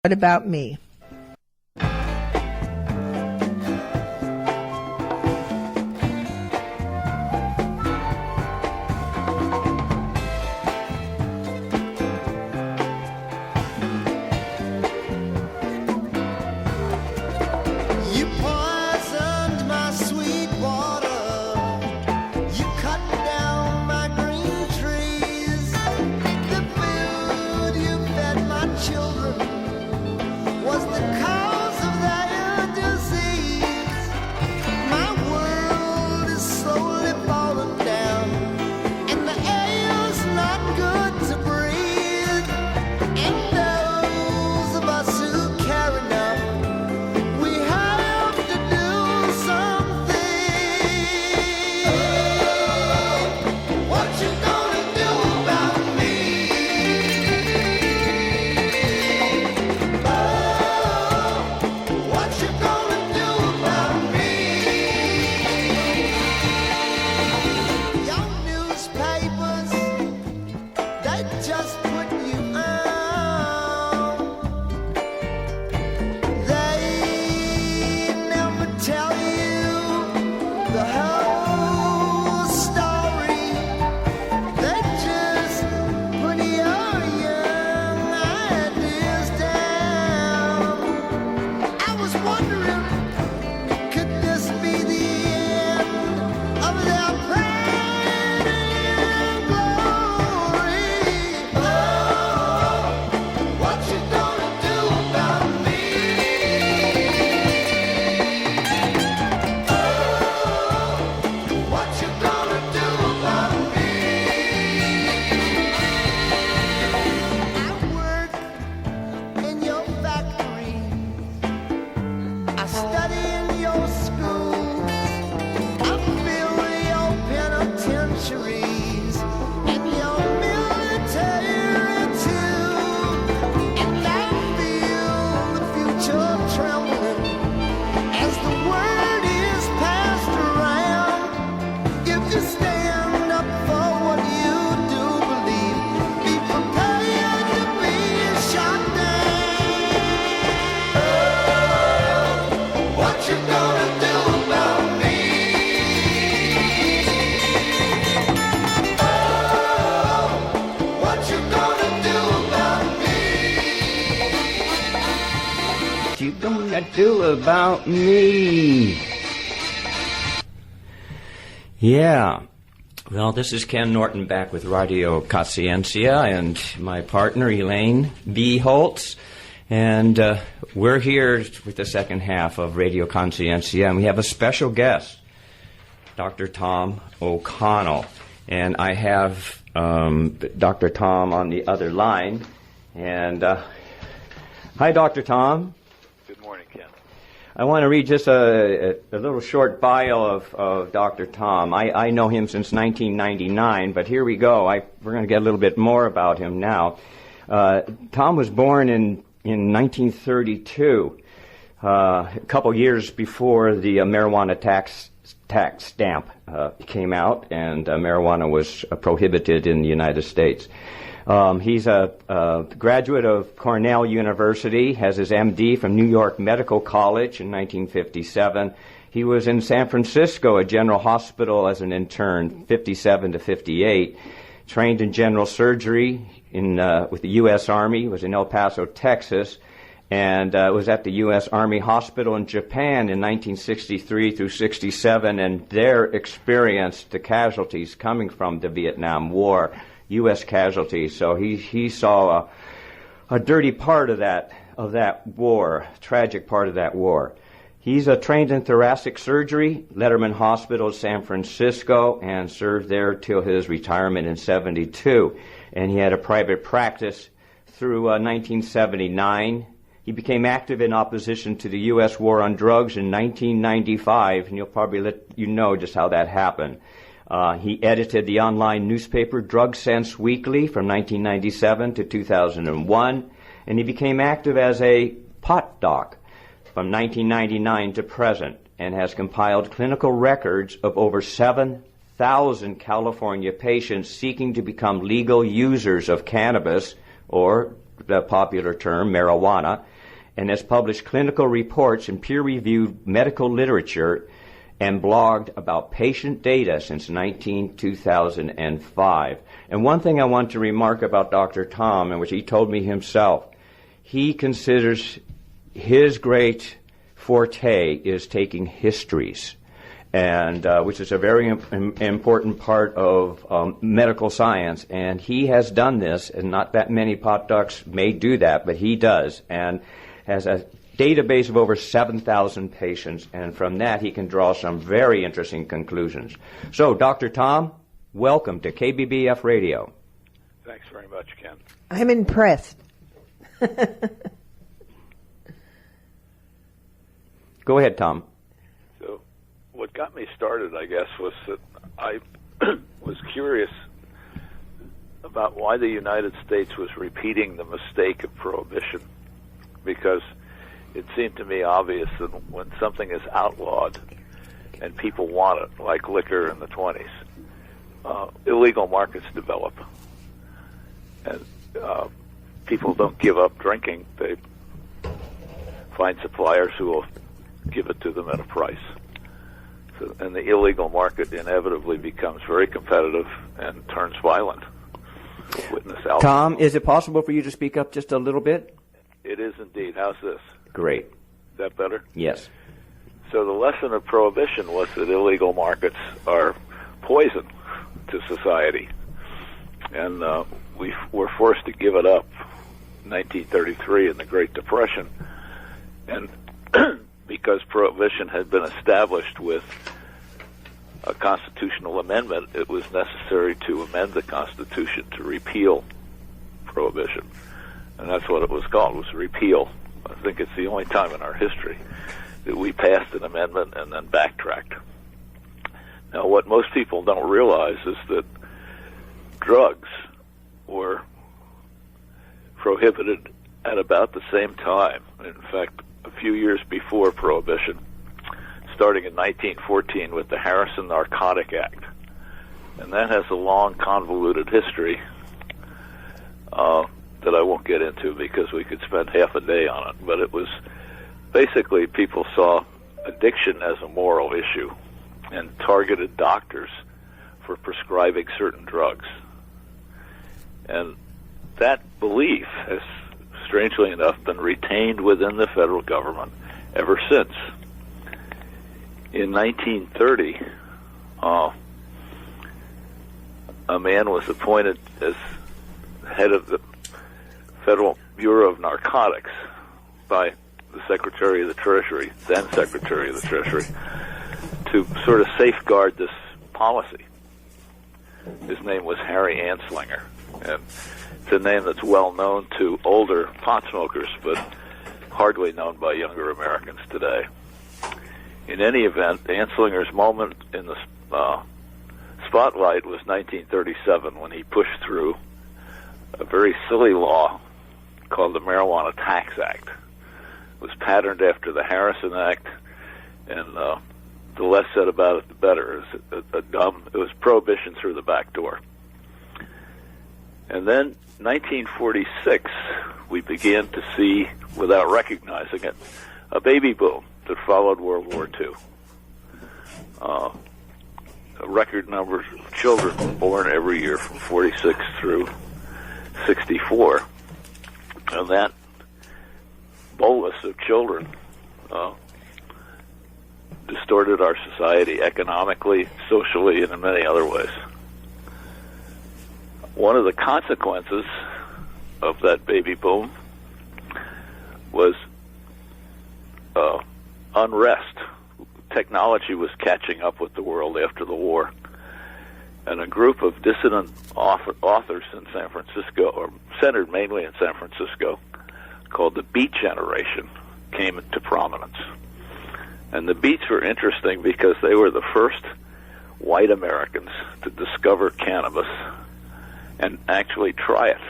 What about me? Do about me. Yeah. Well, this is Ken Norton back with Radio Consciencia and my partner, Elaine B. Holtz. And we're here with the second half of Radio Consciencia, and we have a special guest, Dr. Tom O'Connell. And I have Dr. Tom on the other line. And hi, Dr. Tom. I want to read just a little short bio of Dr. Tom. I know him since 1999, but here we go. We're going to get a little bit more about him now. Tom was born in 1932, a couple years before the marijuana tax stamp came out, and marijuana was prohibited in the United States. He's a graduate of Cornell University, has his MD from New York Medical College in 1957. He was in San Francisco at General Hospital as an intern, 57 to 58. Trained in general surgery with the U.S. Army, was in El Paso, Texas, and was at the U.S. Army Hospital in Japan in 1963 through 67, and there experienced the casualties coming from the Vietnam War. U.S. casualties, so he saw a dirty part of that war, tragic part of that war. He's trained in thoracic surgery, Letterman Hospital, San Francisco, and served there till his retirement in 72. And he had a private practice through 1979. He became active in opposition to the U.S. war on drugs in 1995, and he'll probably let you know just how that happened. He edited the online newspaper Drug Sense Weekly from 1997 to 2001, and he became active as a pot doc from 1999 to present, and has compiled clinical records of over 7,000 California patients seeking to become legal users of cannabis or the popular term, marijuana, and has published clinical reports in peer-reviewed medical literature and blogged about patient data since 2005. And one thing I want to remark about Dr. Tom, and which he told me himself, he considers his great forte is taking histories, and which is a very important part of medical science. And he has done this, and not that many pot docs may do that, but he does, and has a database of over 7,000 patients, and from that he can draw some very interesting conclusions. So, Dr. Tom, welcome to KBBF Radio. Thanks very much, Ken. I'm impressed. Go ahead, Tom. So, what got me started, I guess, was that I was curious about why the United States was repeating the mistake of Prohibition, because it seemed to me obvious that when something is outlawed and people want it, like liquor in the 20s, illegal markets develop. And people don't give up drinking. They find suppliers who will give it to them at a price. So, and the illegal market inevitably becomes very competitive and turns violent. Witness alcohol. Tom, is it possible for you to speak up just a little bit? It is indeed. How's this? Great. Is that better? Yes. So the lesson of Prohibition was that illegal markets are poison to society. And we were forced to give it up in 1933 in the Great Depression. And because Prohibition had been established with a constitutional amendment, it was necessary to amend the Constitution to repeal Prohibition. And that's what it was called, was repeal. I think it's the only time in our history that we passed an amendment and then backtracked. Now, what most people don't realize is that drugs were prohibited at about the same time. In fact, a few years before Prohibition, starting in 1914 with the Harrison Narcotic Act. And that has a long, convoluted history that I won't get into because we could spend half a day on it. But it was basically people saw addiction as a moral issue and targeted doctors for prescribing certain drugs. And that belief has, strangely enough, been retained within the federal government ever since. In 1930, a man was appointed as head of the Federal Bureau of Narcotics by the Secretary of the Treasury, then Secretary of the Treasury, to sort of safeguard this policy. His name was Harry Anslinger, and it's a name that's well known to older pot smokers, but hardly known by younger Americans today. In any event, Anslinger's moment in the spotlight was 1937, when he pushed through a very silly law called the Marijuana Tax Act. It was patterned after the Harrison Act, and the less said about it, the better. It was prohibition through the back door. And then, 1946, we began to see, without recognizing it, a baby boom that followed World War II. A record number of children born every year from 46 through 64. And that bolus of children distorted our society economically, socially, and in many other ways. One of the consequences of that baby boom was unrest. Technology was catching up with the world after the war. And a group of dissident authors in San Francisco, or centered mainly in San Francisco, called the Beat Generation, came into prominence. And the Beats were interesting because they were the first white Americans to discover cannabis and actually try it.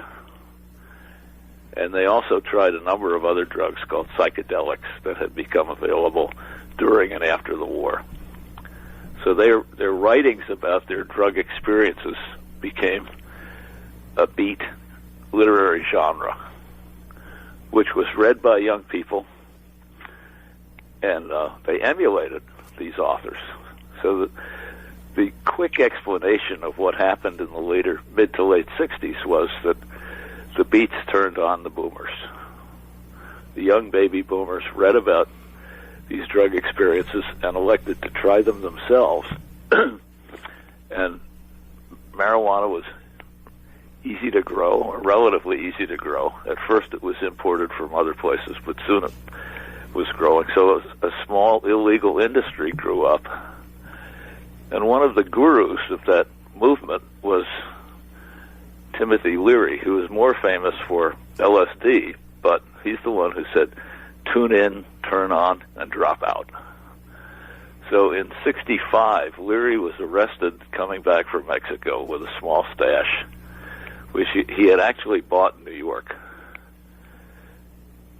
And they also tried a number of other drugs called psychedelics that had become available during and after the war. So their writings about their drug experiences became a beat literary genre. which was read by young people, and they emulated these authors. So the quick explanation of what happened in the mid to late 60s was that the beats turned on the boomers. The young baby boomers read about these drug experiences and elected to try them themselves. And marijuana was easy to grow, or relatively easy to grow. At first it was imported from other places, but soon it was growing. So a small illegal industry grew up. And one of the gurus of that movement was Timothy Leary, who is more famous for LSD, but he's the one who said, tune in, turn on, and drop out. So in 1965, Leary was arrested coming back from Mexico with a small stash, which he had actually bought in New York.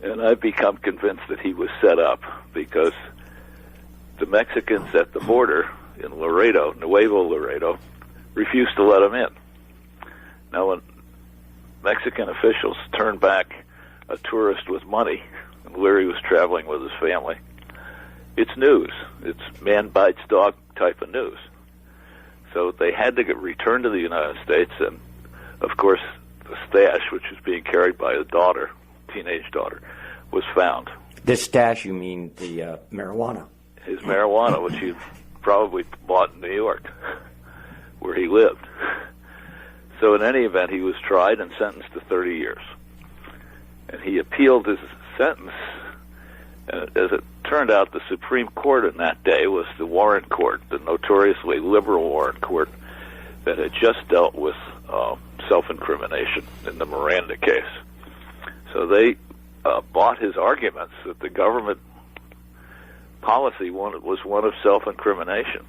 And I've become convinced that he was set up because the Mexicans at the border in Laredo, Nuevo Laredo, refused to let him in. Now, when Mexican officials turned back a tourist with money, and Leary was traveling with his family, it's news. It's man bites dog type of news. So they had to get returned to the United States, and of course, the stash, which was being carried by a daughter, teenage daughter, was found. This stash, you mean the marijuana? His marijuana, which he probably bought in New York, where he lived. So in any event, he was tried and sentenced to 30 years. And he appealed his sentence. And as it turned out, the Supreme Court in that day was the Warren Court, the notoriously liberal Warren Court that had just dealt with self-incrimination in the Miranda case. So they bought his arguments that the government policy was one of self-incrimination.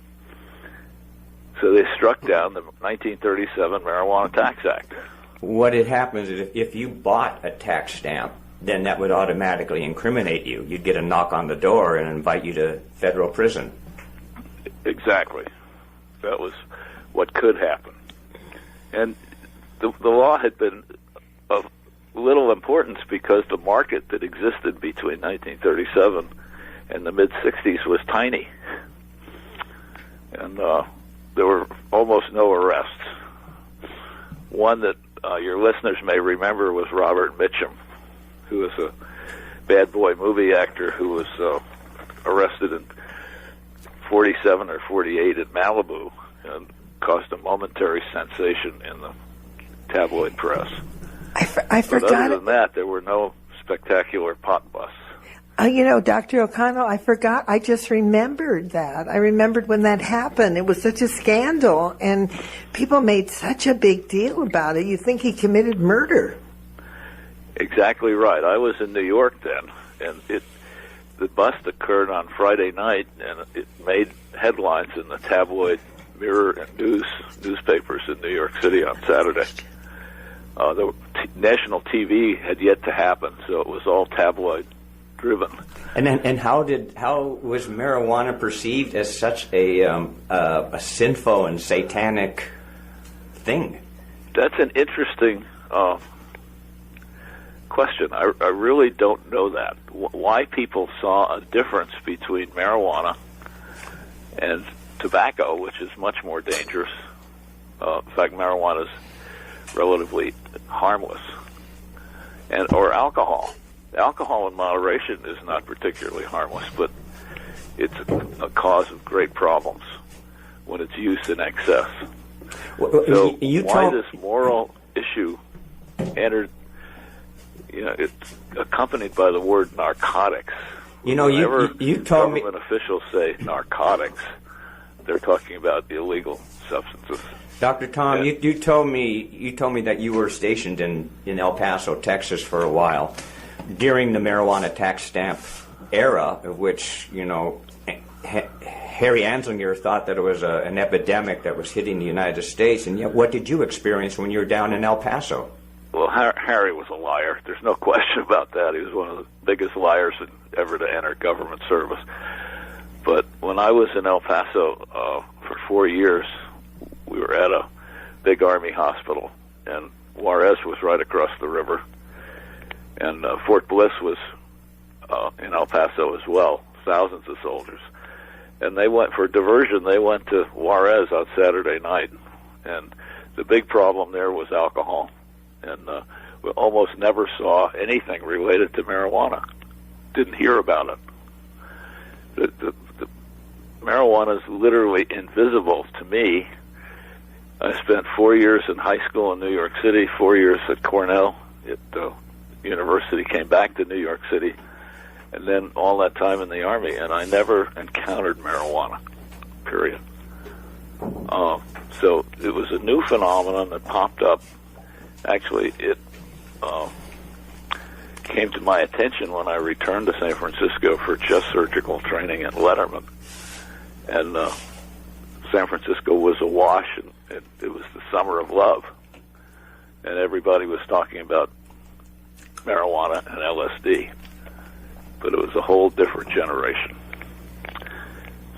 So they struck down the 1937 Marijuana Tax Act. What had happened is if you bought a tax stamp, then that would automatically incriminate you. You'd get a knock on the door and invite you to federal prison. Exactly. That was what could happen. And the law had been of little importance because the market that existed between 1937 and the mid-60s was tiny. And there were almost no arrests. One that your listeners may remember was Robert Mitchum, who was a bad boy movie actor who was arrested in 47 or 48 in Malibu and caused a momentary sensation in the tabloid press. I forgot. But other than that, there were no spectacular pot busts. Dr. O'Connell, I forgot. I just remembered that. I remembered when that happened. It was such a scandal, and people made such a big deal about it. You think he committed murder. Exactly right. I was in New York then, and the bust occurred on Friday night, and it made headlines in the tabloid Mirror and newspapers in New York City on Saturday. The national TV had yet to happen, so it was all tabloid driven. And how was marijuana perceived as such a sinful and satanic thing? That's an interesting question. I really don't know that. Why people saw a difference between marijuana and tobacco, which is much more dangerous. In fact, marijuana is relatively harmless, or alcohol. Alcohol in moderation is not particularly harmless, but it's a cause of great problems when it's used in excess. So why this moral issue entered, it's accompanied by the word narcotics. Whenever you told me government officials say narcotics, they're talking about illegal substances. Dr. Tom, you told me that you were stationed in El Paso, Texas, for a while during the marijuana tax stamp era, of which Harry Anslinger thought that it was an epidemic that was hitting the United States. And yet, what did you experience when you were down in El Paso? Well, Harry was a liar. There's no question about that. He was one of the biggest liars ever to enter government service. But when I was in El Paso for 4 years, we were at a big Army hospital, and Juarez was right across the river. And Fort Bliss was in El Paso as well, thousands of soldiers. And they went, for diversion, they went to Juarez on Saturday night. And the big problem there was alcohol. And we almost never saw anything related to marijuana. Didn't hear about it. The marijuana is literally invisible to me. I spent 4 years in high school in New York City, 4 years at Cornell at university, came back to New York City, and then all that time in the Army, and I never encountered marijuana, period. So it was a new phenomenon that popped up. Actually, it came to my attention when I returned to San Francisco for chest surgical training at Letterman. And San Francisco was awash, and it was the summer of love. And everybody was talking about marijuana and LSD. But it was a whole different generation.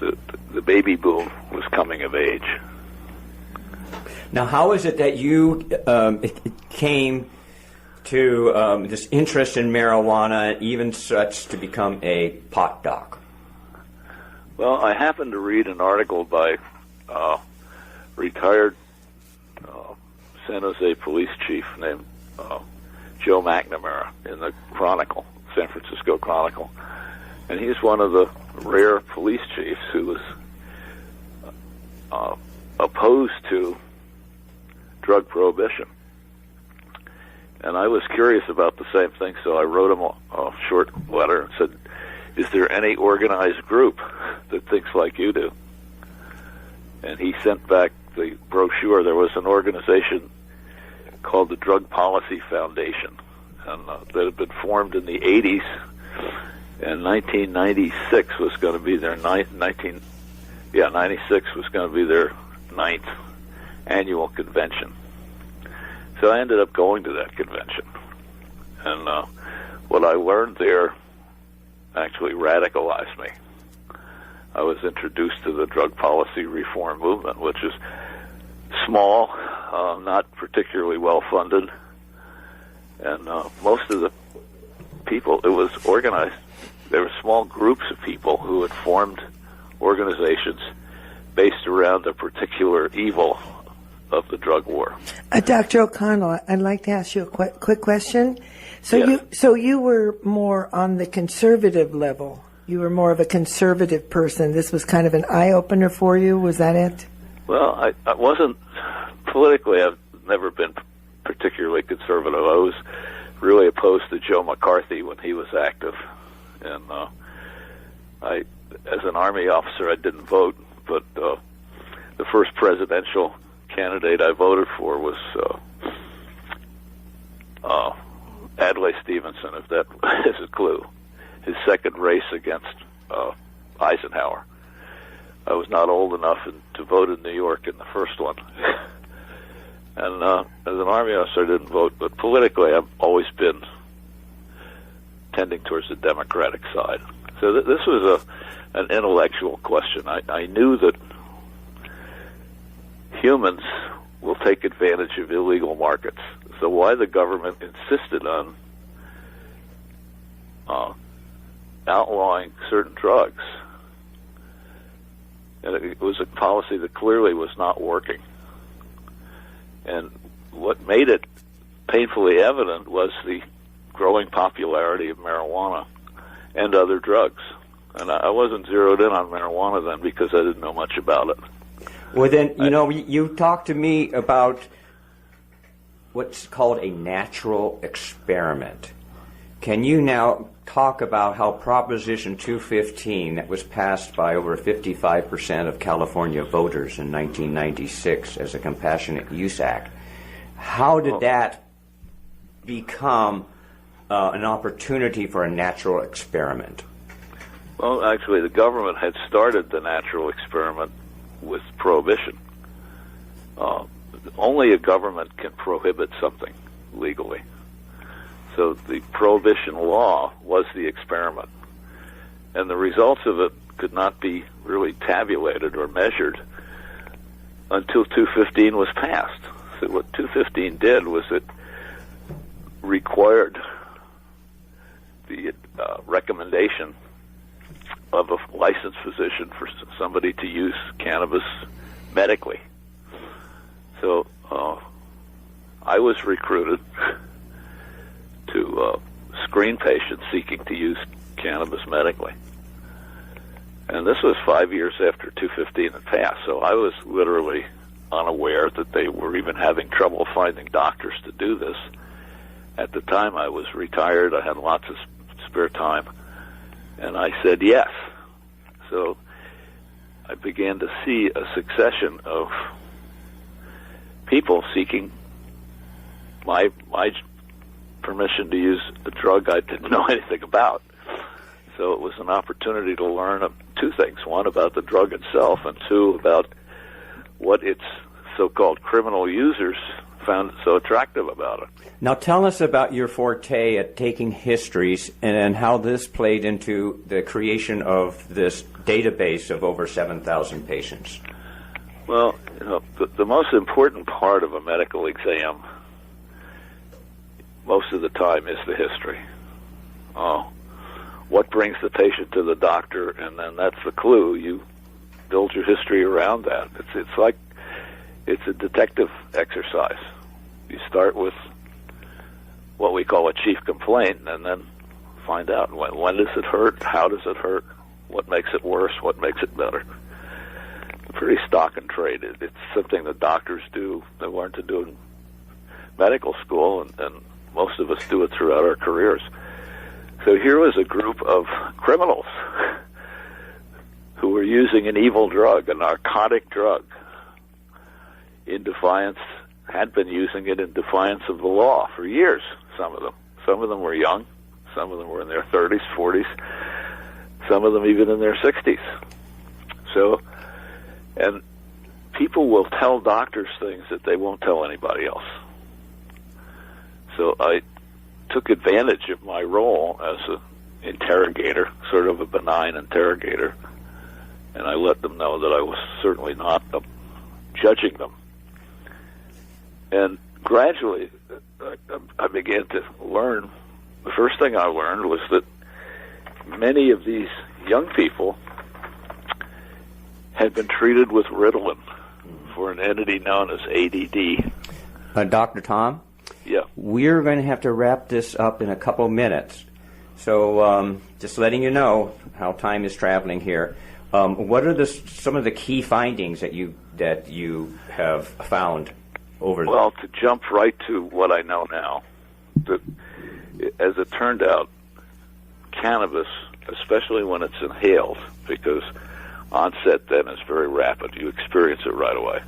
The baby boom was coming of age. Now, how is it that you came to this interest in marijuana, even such to become a pot doc? Well, I happened to read an article by retired San Jose police chief named Joe McNamara in the Chronicle, San Francisco Chronicle. And he's one of the rare police chiefs who was opposed to drug prohibition. And I was curious about the same thing, so I wrote him a short letter and said, is there any organized group that thinks like you do? And he sent back the brochure. There was an organization called the Drug Policy Foundation, and that had been formed in the 80s, and 1996 was going to be their 96 was going to be their 9th annual convention. So I ended up going to that convention, and what I learned there actually radicalized me. I was introduced to the drug policy reform movement, which is small, not particularly well funded, and most of the people, it was organized. There were small groups of people who had formed organizations based around a particular evil of the drug war. Dr. O'Connell, I'd like to ask you a quick question. So yes. you were more on the conservative level. You were more of a conservative person. This was kind of an eye-opener for you. Was that it? Well, I wasn't politically. I've never been particularly conservative. I was really opposed to Joe McCarthy when he was active, and as an Army officer, I didn't vote. But the first presidential candidate I voted for was Adlai Stevenson, if that is a clue. His second race against Eisenhower. I was not old enough to vote in New York in the first one. And as an Army officer, I didn't vote, but politically I've always been tending towards the Democratic side. So this was an intellectual question. I knew that humans will take advantage of illegal markets. So why the government insisted on outlawing certain drugs, and it was a policy that clearly was not working. And what made it painfully evident was the growing popularity of marijuana and other drugs. And I wasn't zeroed in on marijuana then because I didn't know much about it. Well, then, you talked to me about what's called a natural experiment. Can you now talk about how Proposition 215, that was passed by over 55% of California voters in 1996 as a Compassionate Use Act, how did that become an opportunity for a natural experiment? Well, actually, the government had started the natural experiment with prohibition. Only a government can prohibit something legally. So the Prohibition Law was the experiment. And the results of it could not be really tabulated or measured until 215 was passed. So what 215 did was it required the recommendation of a licensed physician for somebody to use cannabis medically. So I was recruited to screen patients seeking to use cannabis medically. And this was 5 years after 215 had passed, so I was literally unaware that they were even having trouble finding doctors to do this. At the time, I was retired. I had lots of spare time, and I said yes. So I began to see a succession of people seeking my permission to use a drug I didn't know anything about. So it was an opportunity to learn two things. One, about the drug itself, and two, about what its so-called criminal users found so attractive about it. Now tell us about your forte at taking histories and how this played into the creation of this database of over 7,000 patients. Well, the most important part of a medical exam most of the time is the history. What brings the patient to the doctor, and then that's the clue. You build your history around that. It's a detective exercise. You start with what we call a chief complaint, and then find out when does it hurt, how does it hurt, what makes it worse, what makes it better. Pretty stock and trade. It's something that doctors do. They learn to do in medical school, and most of us do it throughout our careers. So here was a group of criminals who were using an evil drug, a narcotic drug, in defiance, had been using it in defiance of the law for years, some of them. Some of them were young. Some of them were in their 30s, 40s. Some of them even in their 60s. So, and people will tell doctors things that they won't tell anybody else. So I took advantage of my role as an interrogator, sort of a benign interrogator, and I let them know that I was certainly not judging them. And gradually, I began to learn. The first thing I learned was that many of these young people had been treated with Ritalin for an entity known as ADD. Dr. Tom? Yeah. We're going to have to wrap this up in a couple minutes. So just letting you know how time is traveling here. What are some of the key findings that you have found over? Well, to jump right to what I know now, that as it turned out, cannabis, especially when it's inhaled, because onset then is very rapid, you experience it right away,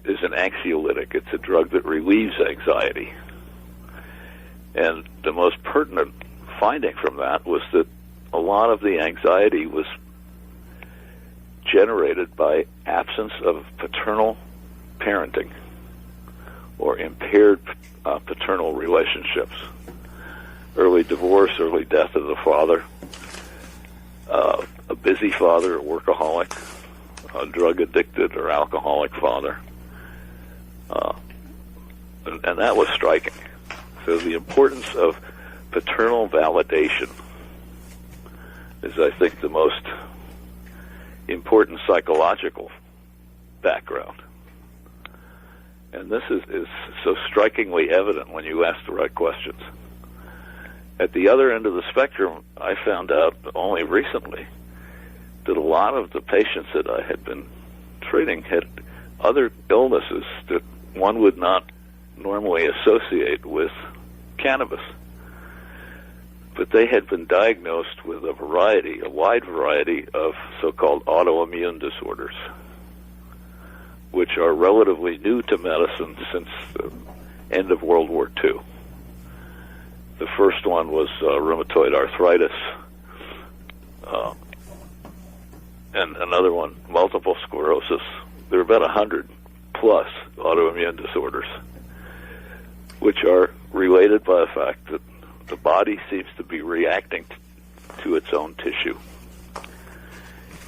is an anxiolytic. It's a drug that relieves anxiety. And the most pertinent finding from that was that a lot of the anxiety was generated by absence of paternal parenting or impaired paternal relationships. Early divorce, early death of the father, a busy father, a workaholic, a drug-addicted or alcoholic father. And that was striking. So the importance of paternal validation is, I think, the most important psychological background. And this is so strikingly evident when you ask the right questions. At the other end of the spectrum, I found out only recently that a lot of the patients that I had been treating had other illnesses that one would not normally associate with cannabis. But they had been diagnosed with a wide variety of so-called autoimmune disorders, which are relatively new to medicine since the end of World War II. The first one was rheumatoid arthritis, and another one, multiple sclerosis. There are about 100 plus autoimmune disorders, which are related by the fact that the body seems to be reacting to its own tissue.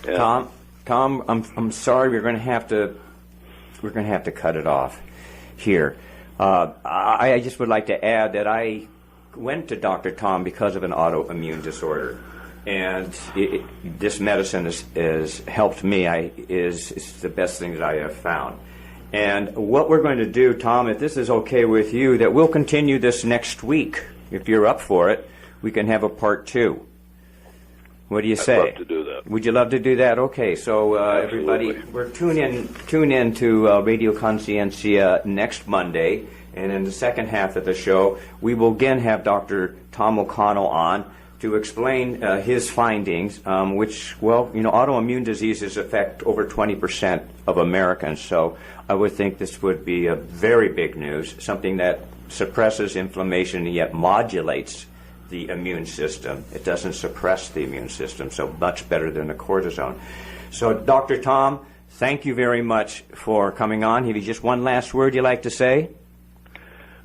And Tom, I'm sorry, we're going to have to cut it off here. I just would like to add that I went to Dr. Tom because of an autoimmune disorder. And this medicine has helped me. It's the best thing that I have found. And what we're going to do, Tom, if this is okay with you, that we'll continue this next week. If you're up for it, we can have a part 2. What do you say? I'd love to do that. Would you love to do that? Okay, so everybody, we're tune in to Radio Consciencia next Monday, and in the second half of the show, we will again have Dr. Tom O'Connell on to explain his findings, which, well, autoimmune diseases affect over 20% of Americans, so I would think this would be a very big news, something that suppresses inflammation and yet modulates the immune system. It doesn't suppress the immune system, so much better than the cortisone. So, Dr. Tom, thank you very much for coming on. Have you just one last word you'd like to say?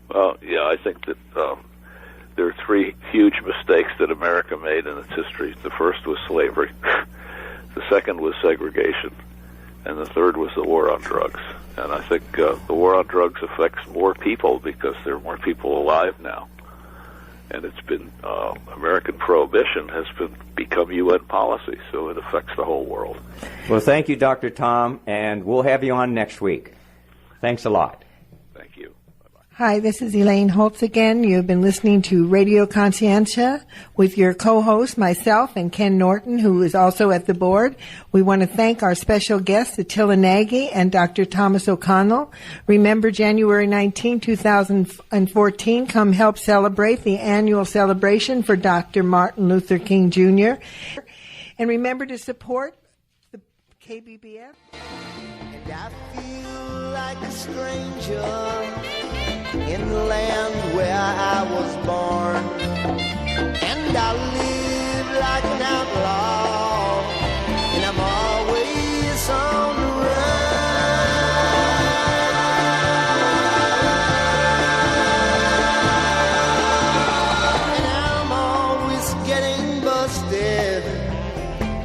Well, yeah, I think that there are 3 huge mistakes that America made in its history. The first was slavery, the second was segregation, and the third was the war on drugs. And I think the war on drugs affects more people because there are more people alive now. And it's been American prohibition has become UN policy, so it affects the whole world. Well, thank you, Dr. Tom, and we'll have you on next week. Thanks a lot. Thank you. Bye-bye. Hi, this is Elaine Holtz again. You've been listening to Radio Consciencia with your co-host, myself, and Ken Norton, who is also at the board. We want to thank our special guests, Attila Nagy and Dr. Thomas O'Connell. Remember, January 19, 2014, come help celebrate the annual celebration for Dr. Martin Luther King Jr. And remember to support the KBBF. And I feel like a stranger in the land where I was born, and I live like an outlaw, and I'm always on the run, and I'm always getting busted,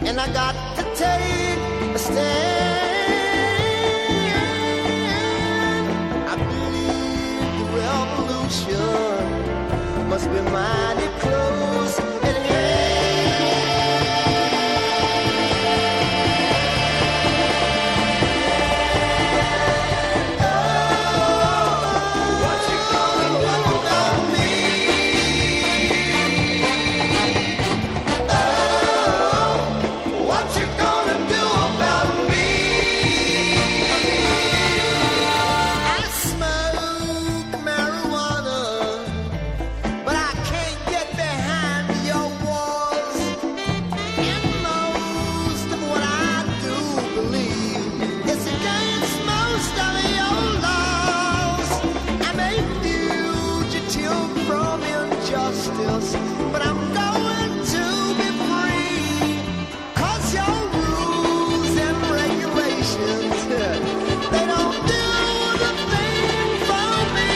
and I got to take a stand. Must be mighty close at hand. Oh, what you gonna do about me? Oh, what you gonna do about me? I smoke marijuana, but I can't get behind your walls. And most of what I do believe is against most of your laws. I'm a fugitive from injustice, but I'm going to be free. 'Cause your rules and regulations, they don't do the thing for me.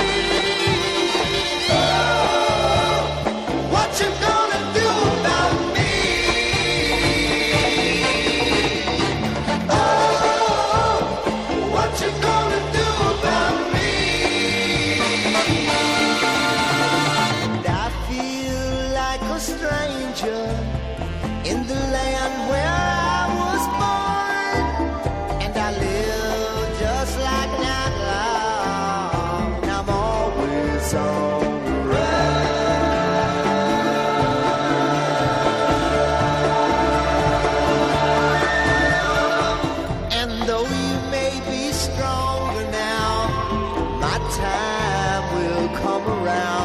What you gonna do about me? Oh, what you gonna do about me? And I feel like a stranger in the land where I was born, and I live just like an outlaw, and I'm always on the run. And though you may be stronger now, my time will come around.